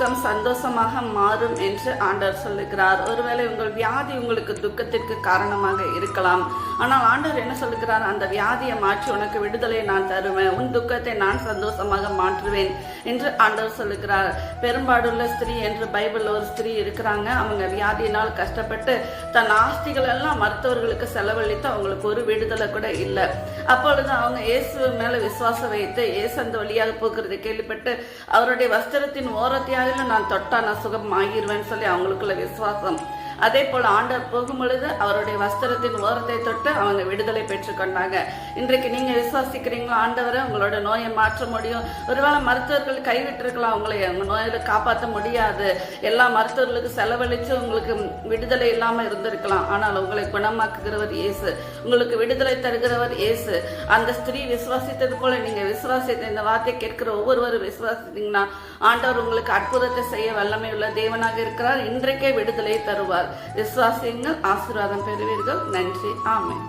துக்கம் சந்தோஷமாக மாறும் என்று ஆண்டவர் சொல்லுகிறார். ஒருவேளை உங்கள் வியாதி உங்களுக்கு துக்கத்திற்கு காரணமாக இருக்கலாம். ஆனால் ஆண்டவர் என்ன சொல்லுகிறார்? அந்த வியாதியை மாற்றி உனக்கு விடுதலை நான் தருவேன், உன் துக்கத்தை நான் சந்தோஷமாக மாற்றுவேன் என்று ஆண்டவர் சொல்லுகிறார். பெரும்பாடுள்ள ஸ்திரீ என்று பைபிள்ல ஒரு ஸ்திரீ இருக்கிறாங்க. அவங்க வியாதியினால் கஷ்டப்பட்டு தன் ஆஸ்திகள் எல்லாம் மருத்துவர்களுக்கு செலவழித்து அவங்களுக்கு ஒரு விடுதலை கூட இல்லை. அப்பொழுது அவங்க இயேசு மேல விசுவாசம் வைத்து இயேசு அந்த வழியாக போக்குறதை கேள்விப்பட்டு அவருடைய வஸ்திரத்தின் ஓரத்தையாக நான் தொட்டா நான் சுகம் ஆகிருவேன்னு சொல்லி அவங்களுக்குள்ள விசுவாசம். அதே போல் ஆண்டவர் போகும் பொழுது அவருடைய வஸ்திரத்தின் ஓரத்தை தொட்டு அவங்க விடுதலை பெற்றுக்கொண்டாங்க. இன்றைக்கு நீங்க விசுவாசிக்கிறீங்களா? ஆண்டவரை உங்களோட நோயை மாற்ற முடியும். ஒருவேளை மருத்துவர்கள் கைவிட்டிருக்கலாம், உங்களை உங்க நோயில காப்பாற்ற முடியாது, எல்லா மருத்துவர்களுக்கு செலவழிச்சு உங்களுக்கு விடுதலை இல்லாம இருந்திருக்கலாம். ஆனால் உங்களை குணமாக்குகிறவர் இயேசு, உங்களுக்கு விடுதலை தருகிறவர் இயேசு. அந்த ஸ்திரீ விசுவாசித்தது போல நீங்க விசுவாசித்த இந்த வார்த்தை கேட்கிற ஒவ்வொருவரும் விசுவாசித்தீங்கன்னா ஆண்டவர் உங்களுக்கு அற்புதத்தை செய்ய வல்லமை உள்ள தேவனாக இருக்கிறார். இன்றைக்கே விடுதலை தருவார். விசுவாசியுங்கள், ஆசீர்வாதம் பெறுவீர்கள். நன்றி. ஆமென்.